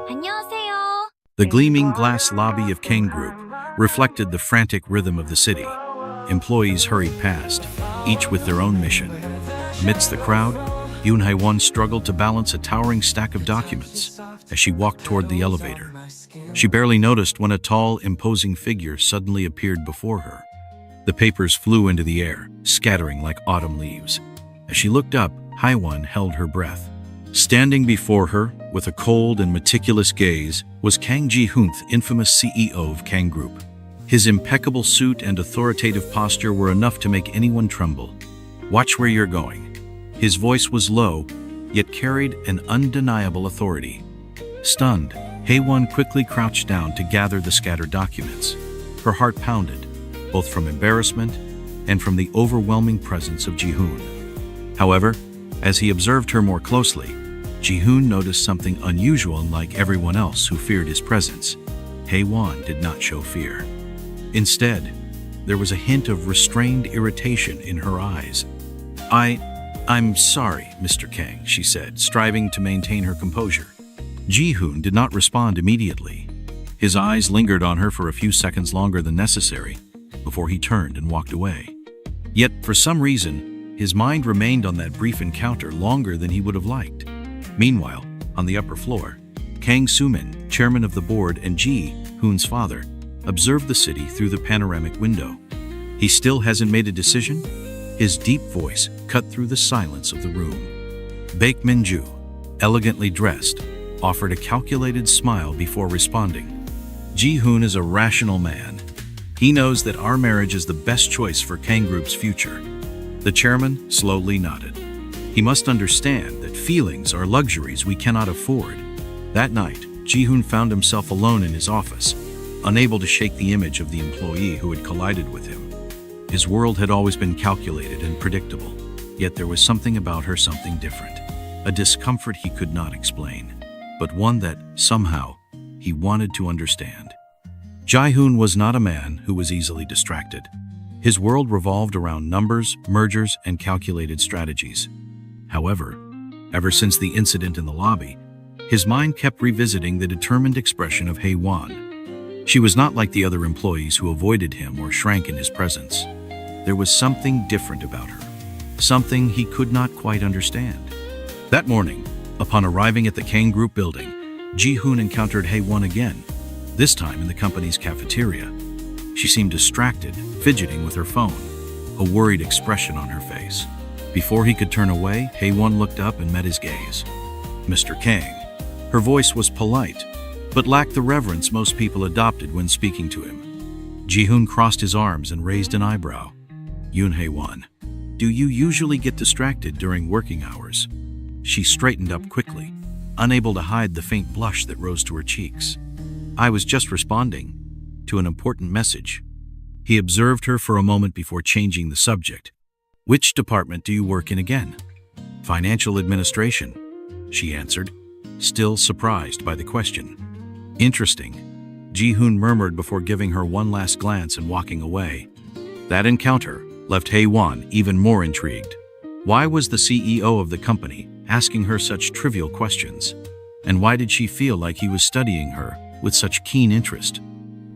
안녕하세요. The gleaming glass lobby of Kang Group reflected the frantic rhythm of the city. Employees hurried past, each with their own mission. Amidst the crowd, Yoon Hae-won struggled to balance a towering stack of documents as she walked toward the elevator. She barely noticed when a tall, imposing figure suddenly appeared before her. The papers flew into the air, scattering like autumn leaves. As she looked up, Hae-won held her breath. Standing before her, with a cold and meticulous gaze, was Kang Ji-hoon, infamous CEO of Kang Group. His impeccable suit and authoritative posture were enough to make anyone tremble. "Watch where you're going." His voice was low, yet carried an undeniable authority. Stunned, Hae-won quickly crouched down to gather the scattered documents. Her heart pounded, both from embarrassment and from the overwhelming presence of Ji-hoon. However, as he observed her more closely, Ji-hoon noticed something unusual. Unlike everyone else who feared his presence, Hae-won did not show fear. Instead, there was a hint of restrained irritation in her eyes. I'm sorry, Mr. Kang," she said, striving to maintain her composure. Ji-hoon did not respond immediately. His eyes lingered on her for a few seconds longer than necessary before he turned and walked away. Yet, for some reason, his mind remained on that brief encounter longer than he would have liked. Meanwhile, on the upper floor, Kang Soo-min, chairman of the board and Ji-hoon's father, observed the city through the panoramic window. "He still hasn't made a decision?" His deep voice cut through the silence of the room. Baek Min-ju, elegantly dressed, offered a calculated smile before responding. "Ji-hoon is a rational man. He knows that our marriage is the best choice for Kang Group's future." The chairman slowly nodded. "He must understand that feelings are luxuries we cannot afford." That night, Ji-hoon found himself alone in his office, unable to shake the image of the employee who had collided with him. His world had always been calculated and predictable, yet there was something about her, something different. A discomfort he could not explain, but one that, somehow, he wanted to understand. Ji-hoon was not a man who was easily distracted. His world revolved around numbers, mergers, and calculated strategies. However, ever since the incident in the lobby, his mind kept revisiting the determined expression of Hae-won. She was not like the other employees who avoided him or shrank in his presence. There was something different about her, something he could not quite understand. That morning, upon arriving at the Kang Group building, Ji-hoon encountered Hae-won again, this time in the company's cafeteria. She seemed distracted, fidgeting with her phone, a worried expression on her face. Before he could turn away, Hae-won looked up and met his gaze. "Mr. Kang." Her voice was polite, but lacked the reverence most people adopted when speaking to him. Ji-hoon crossed his arms and raised an eyebrow. "Yoon Hae-won, do you usually get distracted during working hours?" She straightened up quickly, unable to hide the faint blush that rose to her cheeks. "I was just responding to an important message." He observed her for a moment before changing the subject. "Which department do you work in again?" "Financial administration," she answered, still surprised by the question. "Interesting," Ji-hoon murmured before giving her one last glance and walking away. That encounter left Hae-won even more intrigued. Why was the CEO of the company asking her such trivial questions? And why did she feel like he was studying her with such keen interest?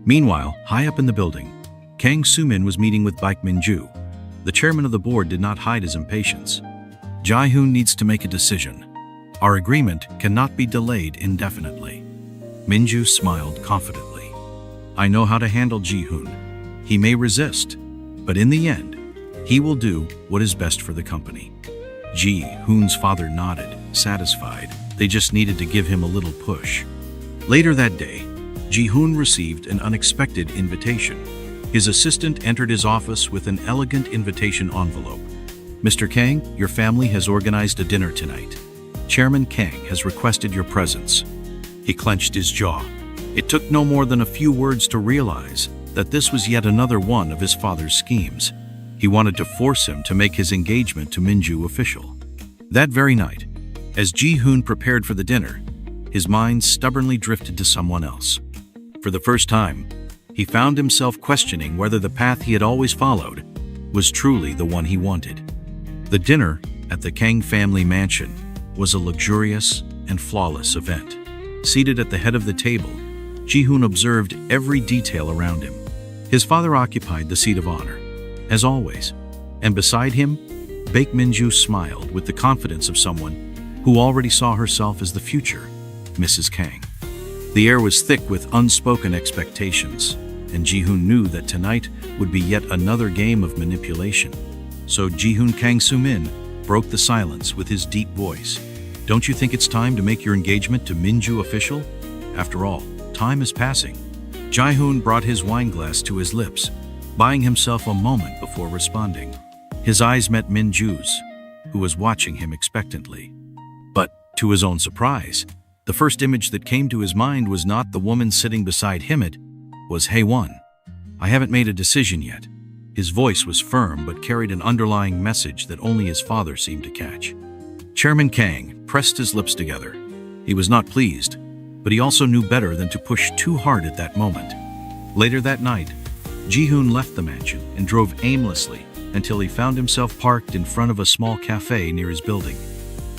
Meanwhile, high up in the building, Kang Soo-min was meeting with Baek Min-ju. The chairman of the board did not hide his impatience. "Ji-hoon needs to make a decision. Our agreement cannot be delayed indefinitely." Min-ju smiled confidently. "I know how to handle Ji-hoon. He may resist, but in the end, he will do what is best for the company." Ji-hoon's father nodded, satisfied. They just needed to give him a little push. Later that day, Ji-hoon received an unexpected invitation. His assistant entered his office with an elegant invitation envelope. "Mr. Kang, your family has organized a dinner tonight. Chairman Kang has requested your presence." He clenched his jaw. It took no more than a few words to realize that this was yet another one of his father's schemes. He wanted to force him to make his engagement to Min-ju official. That very night, as Ji-hoon prepared for the dinner, his mind stubbornly drifted to someone else. For the first time, he found himself questioning whether the path he had always followed was truly the one he wanted. The dinner at the Kang family mansion was a luxurious and flawless event. Seated at the head of the table, Ji-hoon observed every detail around him. His father occupied the seat of honor, as always, and beside him, Baek Min-ju smiled with the confidence of someone who already saw herself as the future Mrs. Kang. The air was thick with unspoken expectations, and Ji-hoon knew that tonight would be yet another game of manipulation. So Ji-hoon Kang Soo-min broke the silence with his deep voice. "Don't you think it's time to make your engagement to Min-ju official? After all, time is passing." Ji-hoon brought his wineglass to his lips, buying himself a moment before responding. His eyes met Min-ju's, who was watching him expectantly. But, to his own surprise, the first image that came to his mind was not the woman sitting beside him, it was Hae-won. "I haven't made a decision yet." His voice was firm but carried an underlying message that only his father seemed to catch. Chairman Kang pressed his lips together. He was not pleased, but he also knew better than to push too hard at that moment. Later that night, Ji-hoon left the mansion and drove aimlessly until he found himself parked in front of a small cafe near his building.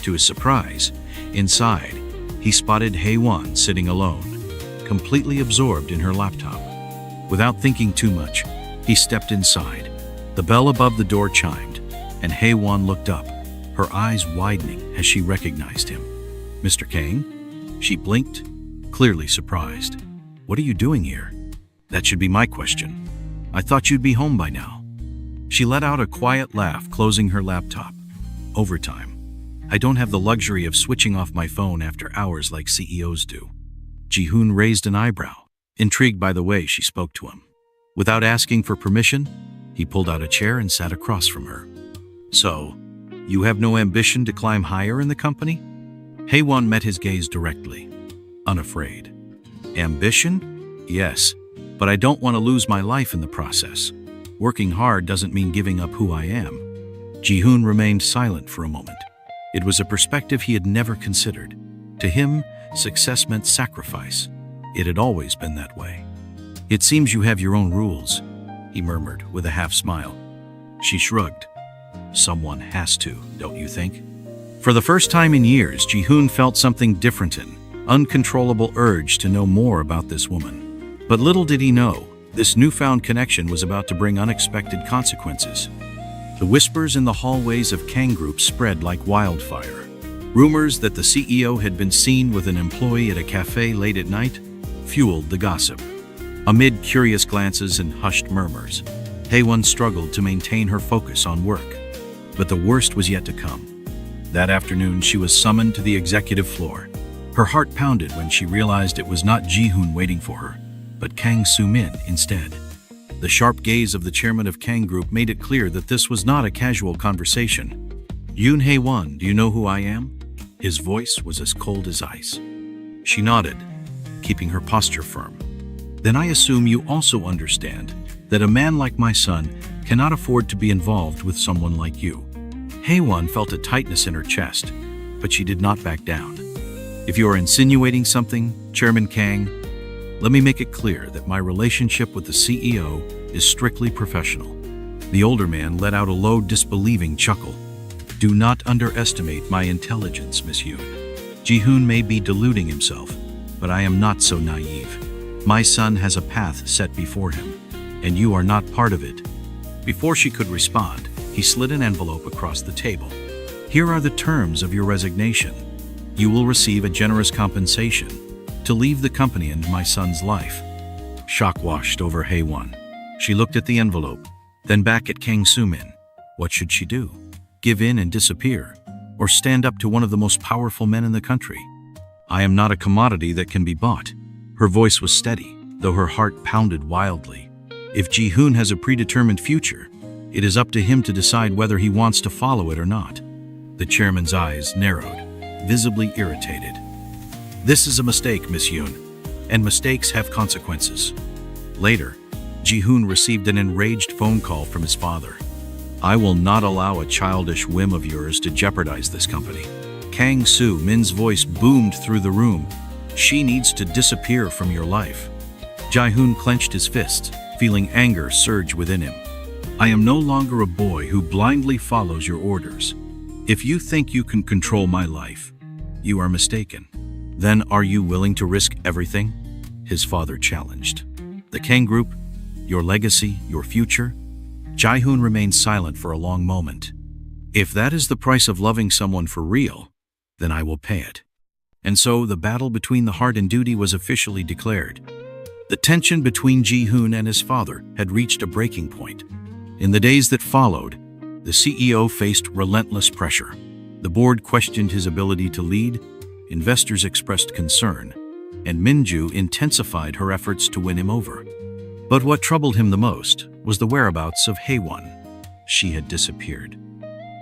To his surprise, inside, he spotted Hae-won sitting alone, completely absorbed in her laptop. Without thinking too much, he stepped inside. The bell above the door chimed, and Hae-won looked up, her eyes widening as she recognized him. "Mr. Kang?" She blinked, clearly surprised. "What are you doing here?" "That should be my question. I thought you'd be home by now." She let out a quiet laugh, closing her laptop. "Overtime. I don't have the luxury of switching off my phone after hours like CEOs do." Ji-hoon raised an eyebrow, intrigued by the way she spoke to him. Without asking for permission, he pulled out a chair and sat across from her. "So, you have no ambition to climb higher in the company?" Hae-won met his gaze directly, unafraid. "Ambition? Yes, but I don't want to lose my life in the process. Working hard doesn't mean giving up who I am." Ji-hoon remained silent for a moment. It was a perspective he had never considered. To him, success meant sacrifice. It had always been that way. "It seems you have your own rules," he murmured with a half smile. She shrugged. "Someone has to, don't you think?" For the first time in years, Ji-hoon felt something different, an uncontrollable urge to know more about this woman. But little did he know, this newfound connection was about to bring unexpected consequences. The whispers in the hallways of Kang Group spread like wildfire. Rumors that the CEO had been seen with an employee at a cafe late at night fueled the gossip. Amid curious glances and hushed murmurs, Hae-won struggled to maintain her focus on work. But the worst was yet to come. That afternoon, she was summoned to the executive floor. Her heart pounded when she realized it was not Ji-hoon waiting for her, but Kang Soo-min instead. The sharp gaze of the chairman of Kang Group made it clear that this was not a casual conversation. "Yoon Hae-won, do you know who I am?" His voice was as cold as ice. She nodded, keeping her posture firm. "Then I assume you also understand that a man like my son cannot afford to be involved with someone like you." Hae-won felt a tightness in her chest, but she did not back down. "If you are insinuating something, Chairman Kang, let me make it clear that my relationship with the CEO is strictly professional." The older man let out a low, disbelieving chuckle. "Do not underestimate my intelligence, Miss Yoon. Ji-hoon may be deluding himself, but I am not so naive. My son has a path set before him, and you are not part of it." Before she could respond, he slid an envelope across the table. "Here are the terms of your resignation. You will receive a generous compensation to leave the company and my son's life." Shock washed over Hae-won. She looked at the envelope, then back at Kang Soo-min. What should she do? Give in and disappear, or stand up to one of the most powerful men in the country? "I am not a commodity that can be bought." Her voice was steady, though her heart pounded wildly. If Ji-hoon has a predetermined future, it is up to him to decide whether he wants to follow it or not. The chairman's eyes narrowed, visibly irritated. "This is a mistake, Miss Yoon, and mistakes have consequences." Later, Ji-hoon received an enraged phone call from his father. "I will not allow a childish whim of yours to jeopardize this company." Kang Soo-min's voice boomed through the room. "She needs to disappear from your life." Ji-hoon clenched his fists, feeling anger surge within him. "I am no longer a boy who blindly follows your orders. If you think you can control my life, You are mistaken. Then are you willing to risk everything? His father challenged. The Kang Group, your legacy, your future? Jae-hoon remained silent for a long moment. If that is the price of loving someone for real, then I will pay it. And so the battle between the heart and duty was officially declared. The tension between Ji-hoon and his father had reached a breaking point. In the days that followed, the CEO faced relentless pressure. The board questioned his ability to lead, investors expressed concern, and Minju intensified her efforts to win him over. But what troubled him the most was the whereabouts of Haewon. She had disappeared.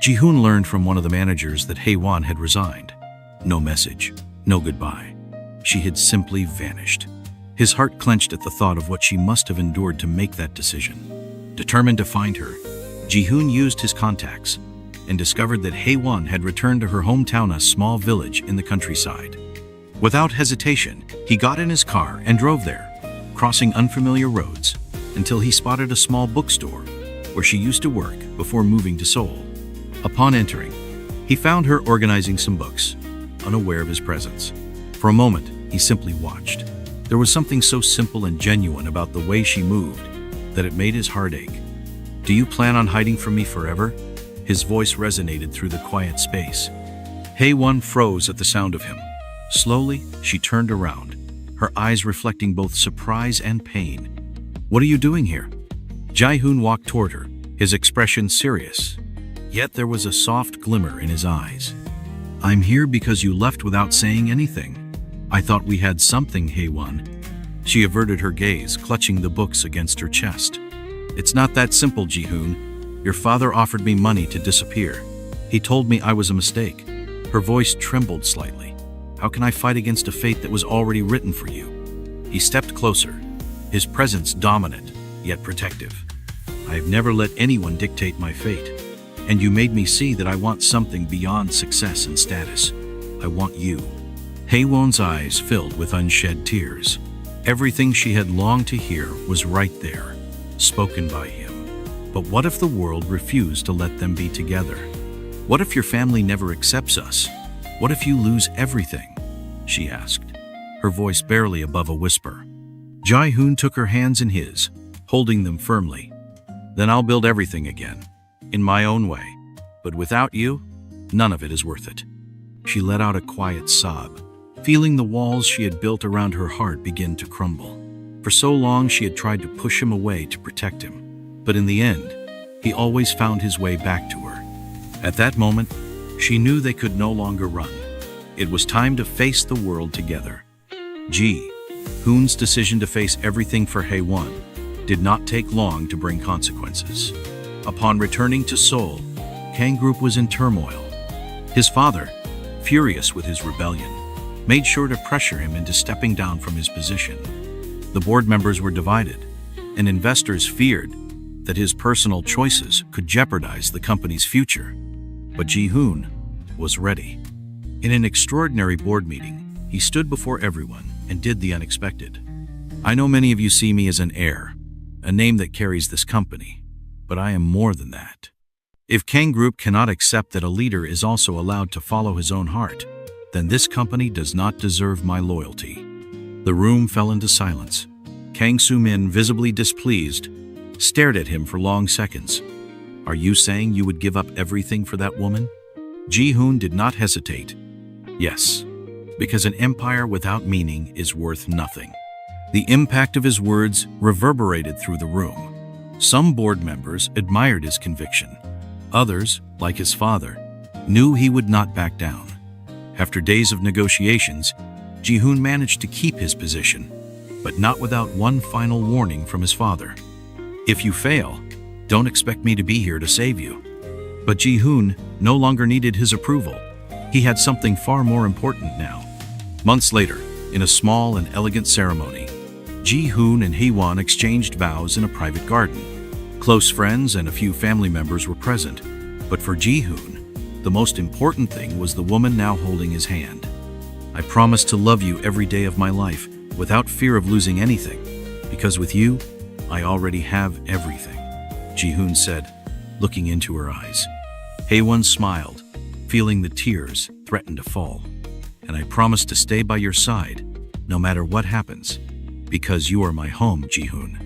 Ji-hoon learned from one of the managers that Haewon had resigned. No message, no goodbye. She had simply vanished. His heart clenched at the thought of what she must have endured to make that decision. Determined to find her, Ji-hoon used his contacts and discovered that Haewon had returned to her hometown, a small village in the countryside. Without hesitation, he got in his car and drove there, crossing unfamiliar roads, until he spotted a small bookstore where she used to work before moving to Seoul. Upon entering, he found her organizing some books, unaware of his presence. For a moment, he simply watched. There was something so simple and genuine about the way she moved that it made his heart ache. "Do you plan on hiding from me forever?" His voice resonated through the quiet space. Haewon froze at the sound of him. Slowly, she turned around, her eyes reflecting both surprise and pain. "What are you doing here?" Jae-hoon walked toward her, his expression serious. Yet there was a soft glimmer in his eyes. "I'm here because you left without saying anything. I thought we had something, Haewon." She averted her gaze, clutching the books against her chest. "It's not that simple, Ji-hoon. Your father offered me money to disappear. He told me I was a mistake." Her voice trembled slightly. "How can I fight against a fate that was already written for you?" He stepped closer, his presence dominant, yet protective. "I have never let anyone dictate my fate. And you made me see that I want something beyond success and status. I want you." Haewon's eyes filled with unshed tears. Everything she had longed to hear was right there, spoken by him. But what if the world refused to let them be together? What if your family never accepts us? What if you lose everything? She asked, her voice barely above a whisper. Jae-hoon took her hands in his, holding them firmly. "Then I'll build everything again, in my own way. But without you, none of it is worth it." She let out a quiet sob, feeling the walls she had built around her heart begin to crumble. For so long she had tried to push him away to protect him. But in the end, he always found his way back to her. At that moment, she knew they could no longer run. It was time to face the world together. Ji-hoon's decision to face everything for Haewon did not take long to bring consequences. Upon returning to Seoul, Kang Group was in turmoil. His father, furious with his rebellion, made sure to pressure him into stepping down from his position. The board members were divided, and investors feared that his personal choices could jeopardize the company's future. But Ji-hoon was ready. In an extraordinary board meeting, he stood before everyone and did the unexpected. "I know many of you see me as an heir, a name that carries this company, but I am more than that. If Kang Group cannot accept that a leader is also allowed to follow his own heart, then this company does not deserve my loyalty." The room fell into silence. Kang Soo-min, visibly displeased, stared at him for long seconds. "Are you saying you would give up everything for that woman?" Ji-hoon did not hesitate. "Yes, because an empire without meaning is worth nothing." The impact of his words reverberated through the room. Some board members admired his conviction. Others, like his father, knew he would not back down. After days of negotiations, Ji-hoon managed to keep his position, but not without one final warning from his father. "If you fail, don't expect me to be here to save you." But Ji-hoon no longer needed his approval. He had something far more important now. Months later, in a small and elegant ceremony, Ji-hoon and Haewon exchanged vows in a private garden. Close friends and a few family members were present, but for Ji-hoon, the most important thing was the woman now holding his hand. "I promise to love you every day of my life, without fear of losing anything, because with you, I already have everything," Ji-hoon said, looking into her eyes. Haewon smiled, feeling the tears threaten to fall. and I promise to stay by your side, no matter what happens, because you are my home, Ji-hoon."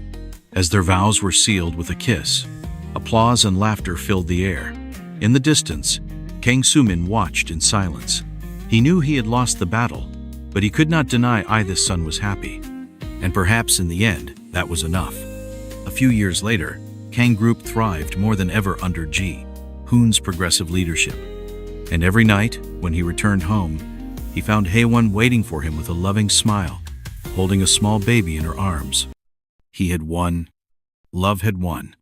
As their vows were sealed with a kiss, applause and laughter filled the air. In the distance, Kang Soo-min watched in silence. He knew he had lost the battle, but he could not deny Ida's son was happy. And perhaps in the end, that was enough. A few years later, Kang Group thrived more than ever under Ji-hoon's progressive leadership. And every night, when he returned home, he found Haewon waiting for him with a loving smile, holding a small baby in her arms. He had won. Love had won.